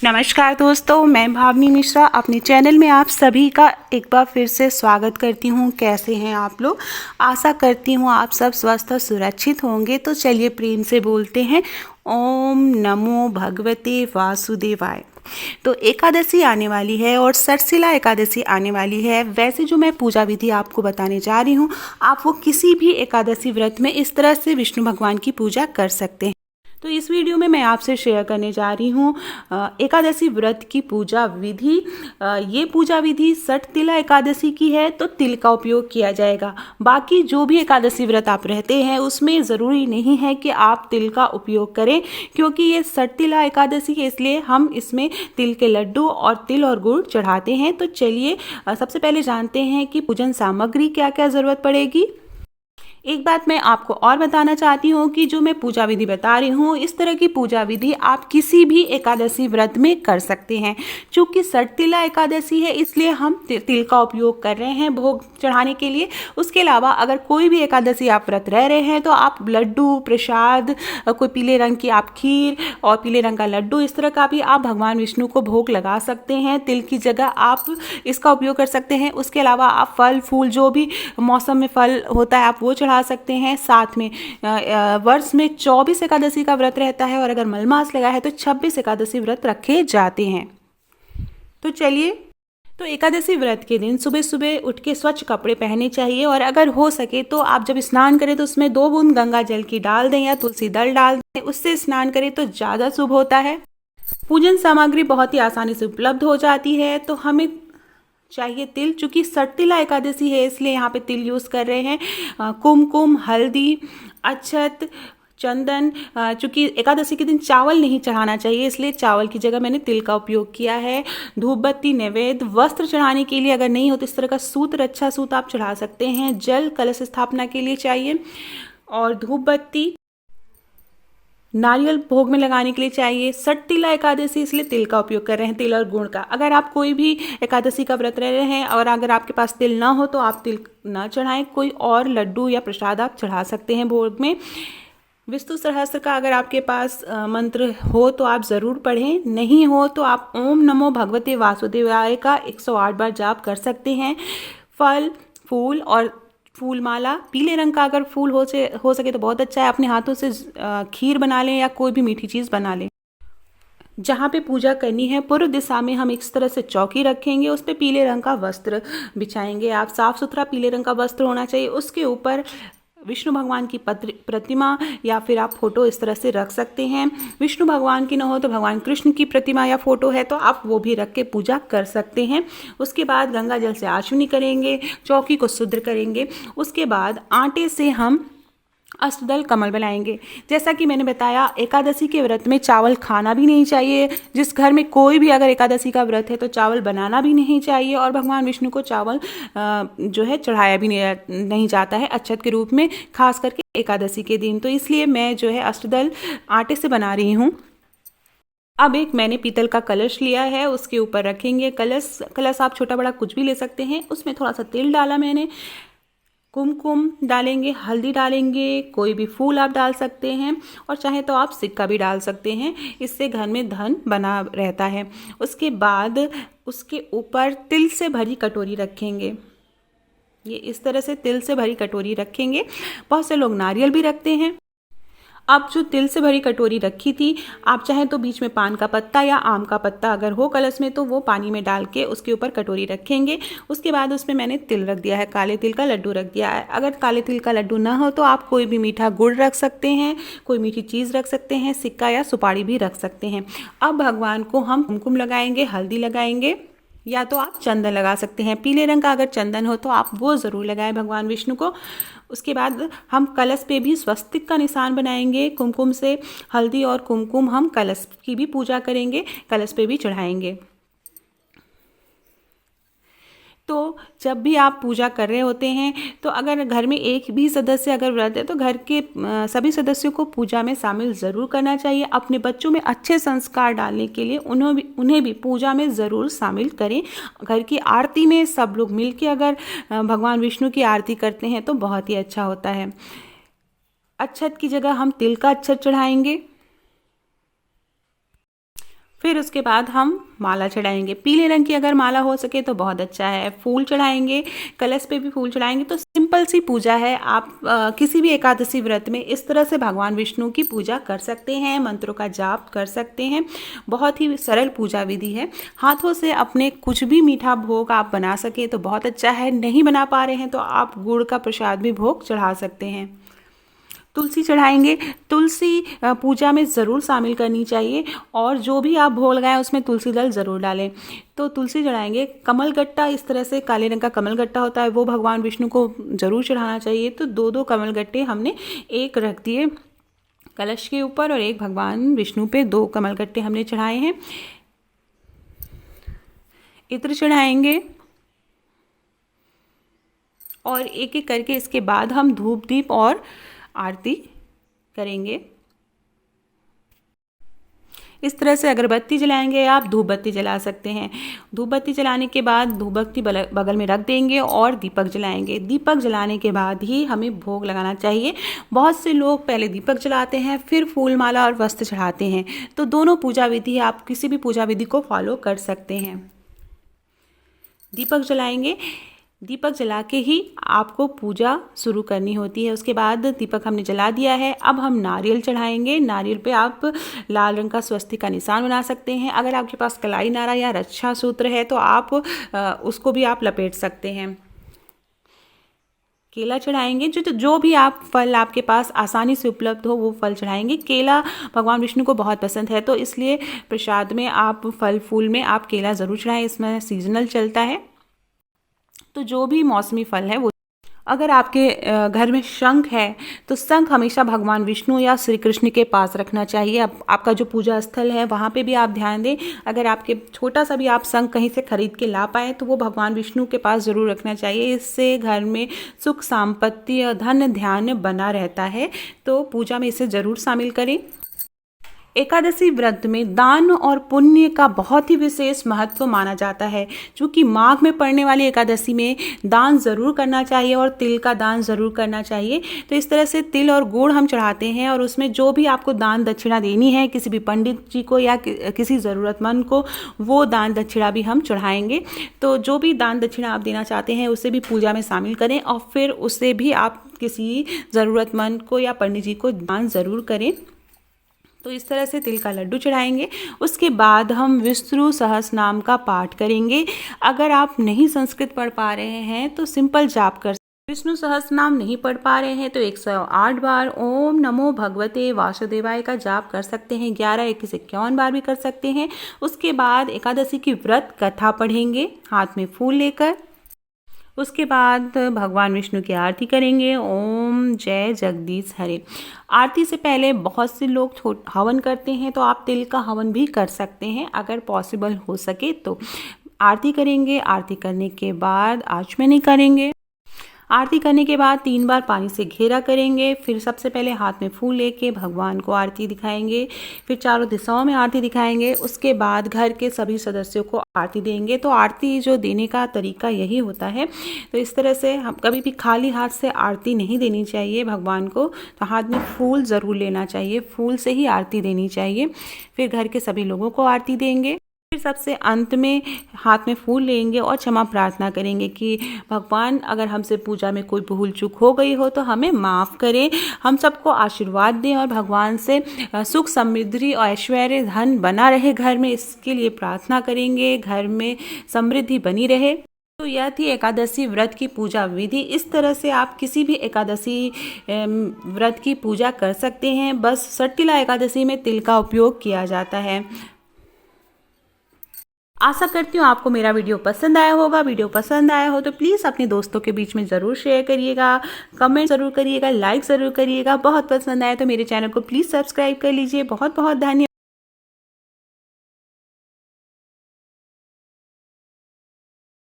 नमस्कार दोस्तों, मैं भावनी मिश्रा अपने चैनल में आप सभी का एक बार फिर से स्वागत करती हूँ। कैसे हैं आप लोग? आशा करती हूँ आप सब स्वस्थ और सुरक्षित होंगे। तो चलिए प्रेम से बोलते हैं ओम नमो भगवते वासुदेवाय। तो एकादशी आने वाली है और सरसिला एकादशी आने वाली है। वैसे जो मैं पूजा विधि आपको बताने जा रही हूँ, आप वो किसी भी एकादशी व्रत में इस तरह से विष्णु भगवान की पूजा कर सकते हैं। तो इस वीडियो में मैं आपसे शेयर करने जा रही हूँ एकादशी व्रत की पूजा विधि। ये पूजा विधि सठ तिला एकादशी की है, तो तिल का उपयोग किया जाएगा। बाकी जो भी एकादशी व्रत आप रहते हैं उसमें ज़रूरी नहीं है कि आप तिल का उपयोग करें, क्योंकि ये सठ तिला एकादशी है, इसलिए हम इसमें तिल के लड्डू और तिल और गुड़ चढ़ाते हैं। तो चलिए सबसे पहले जानते हैं कि पूजन सामग्री क्या क्या ज़रूरत पड़ेगी। एक बात मैं आपको और बताना चाहती हूँ कि जो मैं पूजा विधि बता रही हूँ, इस तरह की पूजा विधि आप किसी भी एकादशी व्रत में कर सकते हैं। चूँकि सठ तिला एकादशी है, इसलिए हम तिल का उपयोग कर रहे हैं भोग चढ़ाने के लिए। उसके अलावा अगर कोई भी एकादशी आप व्रत रह रहे हैं तो आप लड्डू प्रसाद, कोई पीले रंग की आप खीर और पीले रंग का लड्डू, इस तरह का भी आप भगवान विष्णु को भोग लगा सकते हैं। तिल की जगह आप इसका उपयोग कर सकते हैं। उसके अलावा आप फल फूल, जो भी मौसम में फल होता है, आप वो चढ़ा सकते हैं। साथ में वर्ष में 24 एकादशी का व्रत रहता है, और अगर मलमास लगा है तो 26 एकादशी व्रत रखे जाते हैं। तो चलिए, तो एकादशी व्रत के दिन सुबह सुबह उठ के स्वच्छ कपड़े पहनने चाहिए, और अगर हो सके तो आप जब स्नान करें तो उसमें 2 बूंद गंगा जल की डाल दें या तुलसी दल डाल दें। उससे स्नान करें तो ज़्यादा शुभ होता है। पूजन सामग्री बहुत ही आसानी से उपलब्ध हो जाती है। तो हमें चाहिए तिल। चूँकि सठ तिला एकादशी है, इसलिए यहाँ पे तिल यूज़ कर रहे हैं। कुमकुम, हल्दी, अक्षत, चंदन। चूँकि एकादशी के दिन चावल नहीं चढ़ाना चाहिए, इसलिए चावल की जगह मैंने तिल का उपयोग किया है। धूप बत्ती, नैवेद्य, वस्त्र चढ़ाने के लिए अगर नहीं हो तो इस तरह का सूत्र, अच्छा सूत्र आप चढ़ा सकते हैं। जल कलश स्थापना के लिए चाहिए, और धूप बत्ती, नारियल भोग में लगाने के लिए चाहिए। सठ तिला एकादशी इसलिए तिल का उपयोग कर रहे हैं, तिल और गुड़ का। अगर आप कोई भी एकादशी का व्रत रह रहे हैं और अगर आपके पास तिल ना हो तो आप तिल ना चढ़ाएं, कोई और लड्डू या प्रसाद आप चढ़ा सकते हैं भोग में। विष्णु सहस्त्र का अगर आपके पास मंत्र हो तो आप ज़रूर पढ़ें, नहीं हो तो आप ओम नमो भगवते वासुदेवाय का 108 बार जाप कर सकते हैं। फल फूल और फूल माला, पीले रंग का अगर फूल हो सके तो बहुत अच्छा है। अपने हाथों से खीर बना लें या कोई भी मीठी चीज़ बना लें। जहाँ पे पूजा करनी है पूर्व दिशा में हम इस तरह से चौकी रखेंगे, उस पर पीले रंग का वस्त्र बिछाएंगे। आप साफ सुथरा पीले रंग का वस्त्र होना चाहिए। उसके ऊपर विष्णु भगवान की प्रतिमा या फिर आप फोटो इस तरह से रख सकते हैं। विष्णु भगवान की न हो तो भगवान कृष्ण की प्रतिमा या फोटो है तो आप वो भी रख के पूजा कर सकते हैं। उसके बाद गंगा जल से आचमनी करेंगे, चौकी को शुद्ध करेंगे। उसके बाद आटे से हम अष्टदल कमल बनाएंगे। जैसा कि मैंने बताया, एकादशी के व्रत में चावल खाना भी नहीं चाहिए। जिस घर में कोई भी अगर एकादशी का व्रत है तो चावल बनाना भी नहीं चाहिए, और भगवान विष्णु को चावल जो है चढ़ाया भी नहीं जाता है अक्षत के रूप में, खास करके एकादशी के दिन। तो इसलिए मैं जो है अष्टदल आटे से बना रही हूँ। अब एक मैंने पीतल का कलश लिया है, उसके ऊपर रखेंगे। कलश आप छोटा बड़ा कुछ भी ले सकते हैं। उसमें थोड़ा सा तेल डाला मैंने, कुमकुम डालेंगे, हल्दी डालेंगे, कोई भी फूल आप डाल सकते हैं, और चाहे तो आप सिक्का भी डाल सकते हैं। इससे घर में धन बना रहता है। उसके बाद उसके ऊपर तिल से भरी कटोरी रखेंगे। ये इस तरह से तिल से भरी कटोरी रखेंगे। बहुत से लोग नारियल भी रखते हैं। अब जो तिल से भरी कटोरी रखी थी, आप चाहें तो बीच में पान का पत्ता या आम का पत्ता अगर हो कलश में तो वो पानी में डाल के उसके ऊपर कटोरी रखेंगे। उसके बाद उसमें मैंने तिल रख दिया है, काले तिल का लड्डू रख दिया है। अगर काले तिल का लड्डू ना हो तो आप कोई भी मीठा गुड़ रख सकते हैं, कोई मीठी चीज़ रख सकते हैं, सिक्का या सुपारी भी रख सकते हैं। अब भगवान को हम कुमकुम लगाएंगे, हल्दी लगाएंगे, या तो आप चंदन लगा सकते हैं। पीले रंग का अगर चंदन हो तो आप वो ज़रूर लगाएं भगवान विष्णु को। उसके बाद हम कलश पे भी स्वस्तिक का निशान बनाएंगे कुमकुम से। हल्दी और कुमकुम हम कलश की भी पूजा करेंगे, कलश पे भी चढ़ाएंगे। तो जब भी आप पूजा कर रहे होते हैं तो अगर घर में एक भी सदस्य अगर व्रत है तो घर के सभी सदस्यों को पूजा में शामिल ज़रूर करना चाहिए। अपने बच्चों में अच्छे संस्कार डालने के लिए उन्हें भी पूजा में ज़रूर शामिल करें। घर की आरती में सब लोग मिलकर अगर भगवान विष्णु की आरती करते हैं तो बहुत ही अच्छा होता है। अक्षत की जगह हम तिल का अक्षत चढ़ाएंगे। फिर उसके बाद हम माला चढ़ाएंगे। पीले रंग की अगर माला हो सके तो बहुत अच्छा है। फूल चढ़ाएंगे, कलश पे भी फूल चढ़ाएंगे। तो सिंपल सी पूजा है। आप किसी भी एकादशी व्रत में इस तरह से भगवान विष्णु की पूजा कर सकते हैं, मंत्रों का जाप कर सकते हैं। बहुत ही सरल पूजा विधि है। हाथों से अपने कुछ भी मीठा भोग आप बना सके तो बहुत अच्छा है। नहीं बना पा रहे हैं तो आप गुड़ का प्रसाद भी भोग चढ़ा सकते हैं। तुलसी चढ़ाएंगे। तुलसी पूजा में ज़रूर शामिल करनी चाहिए, और जो भी आप भोग लगाएं उसमें तुलसी दल ज़रूर डालें। तो तुलसी चढ़ाएंगे। कमल गट्टा, इस तरह से काले रंग का कमल गट्टा होता है, वो भगवान विष्णु को ज़रूर चढ़ाना चाहिए। तो दो दो कमल गट्टे हमने एक रख दिए कलश के ऊपर, और एक भगवान विष्णु पे 2 कमल गट्टे हमने चढ़ाए हैं। इत्र चढ़ाएंगे, और एक एक करके इसके बाद हम धूप दीप और आरती करेंगे। इस तरह से अगरबत्ती जलाएंगे, आप धूप बत्ती जला सकते हैं। धूप बत्ती जलाने के बाद धूप बत्ती बगल में रख देंगे और दीपक जलाएंगे। दीपक जलाने के बाद ही हमें भोग लगाना चाहिए। बहुत से लोग पहले दीपक जलाते हैं, फिर फूल माला और वस्त्र चढ़ाते हैं। तो दोनों पूजा विधि है, आप किसी भी पूजा विधि को फॉलो कर सकते हैं। दीपक जलाएंगे। दीपक जला के ही आपको पूजा शुरू करनी होती है। उसके बाद दीपक हमने जला दिया है, अब हम नारियल चढ़ाएंगे। नारियल पे आप लाल रंग का स्वस्तिक का निशान बना सकते हैं। अगर आपके पास कलाई नारा या रक्षा सूत्र है तो आप उसको भी आप लपेट सकते हैं। केला चढ़ाएंगे। जो भी आप फल आपके पास आसानी से उपलब्ध हो वो फल चढ़ाएंगे। केला भगवान विष्णु को बहुत पसंद है, तो इसलिए प्रसाद में आप फल फूल में आप केला ज़रूर चढ़ाएं। इसमें सीजनल चलता है, तो जो भी मौसमी फल है वो। अगर आपके घर में शंख है तो शंख हमेशा भगवान विष्णु या श्री कृष्ण के पास रखना चाहिए। आपका जो पूजा स्थल है वहाँ पे भी आप ध्यान दें। अगर आपके छोटा सा भी आप शंख कहीं से खरीद के ला पाए तो वो भगवान विष्णु के पास ज़रूर रखना चाहिए। इससे घर में सुख संपत्ति और धन ध्यान बना रहता है। तो पूजा में इसे ज़रूर शामिल करें। एकादशी व्रत में दान और पुण्य का बहुत ही विशेष महत्व माना जाता है। चूँकि माघ में पड़ने वाली एकादशी में दान ज़रूर करना चाहिए और तिल का दान ज़रूर करना चाहिए। तो इस तरह से तिल और गुड़ हम चढ़ाते हैं, और उसमें जो भी आपको दान दक्षिणा देनी है किसी भी पंडित जी को या किसी ज़रूरतमंद को, वो दान दक्षिणा भी हम चढ़ाएंगे। तो जो भी दान दक्षिणा आप देना चाहते हैं उसे भी पूजा में शामिल करें, और फिर उसे भी आप किसी ज़रूरतमंद को या पंडित जी को दान ज़रूर करें। तो इस तरह से तिल का लड्डू चढ़ाएंगे। उसके बाद हम विष्णु सहस्र नाम का पाठ करेंगे। अगर आप नहीं संस्कृत पढ़ पा रहे हैं तो सिंपल जाप कर। विष्णु सहस्र नाम नहीं पढ़ पा रहे हैं तो 108 बार ओम नमो भगवते वासुदेवाय का जाप कर सकते हैं। 11, 21, 51 बार भी कर सकते हैं। उसके बाद एकादशी की व्रत कथा पढ़ेंगे हाथ में फूल लेकर। उसके बाद भगवान विष्णु की आरती करेंगे। ओम जय जगदीश हरे। आरती से पहले बहुत से लोग हवन करते हैं, तो आप तिल का हवन भी कर सकते हैं अगर पॉसिबल हो सके तो। आरती करेंगे। आरती करने के बाद आचमनी करेंगे। आरती करने के बाद 3 बार पानी से घेरा करेंगे। फिर सबसे पहले हाथ में फूल लेके भगवान को आरती दिखाएंगे। फिर चारों दिशाओं में आरती दिखाएंगे। उसके बाद घर के सभी सदस्यों को आरती देंगे। तो आरती जो देने का तरीका यही होता है। तो इस तरह से हम कभी भी खाली हाथ से आरती नहीं देनी चाहिए भगवान को। तो हाथ में फूल ज़रूर लेना चाहिए, फूल से ही आरती देनी चाहिए। फिर घर के सभी लोगों को आरती देंगे। फिर सबसे अंत में हाथ में फूल लेंगे और क्षमा प्रार्थना करेंगे कि भगवान अगर हमसे पूजा में कोई भूल चूक हो गई हो तो हमें माफ़ करें, हम सबको आशीर्वाद दें और भगवान से सुख समृद्धि और ऐश्वर्य धन बना रहे घर में, इसके लिए प्रार्थना करेंगे। घर में समृद्धि बनी रहे। तो यह थी एकादशी व्रत की पूजा विधि। इस तरह से आप किसी भी एकादशी व्रत की पूजा कर सकते हैं। बस सट्टिला एकादशी में तिल का उपयोग किया जाता है। आशा करती हूँ आपको मेरा वीडियो पसंद आया होगा। वीडियो पसंद आया हो तो प्लीज़ अपने दोस्तों के बीच में ज़रूर शेयर करिएगा, कमेंट ज़रूर करिएगा, लाइक ज़रूर करिएगा। बहुत पसंद आया तो मेरे चैनल को प्लीज़ सब्सक्राइब कर लीजिए। बहुत बहुत धन्यवाद।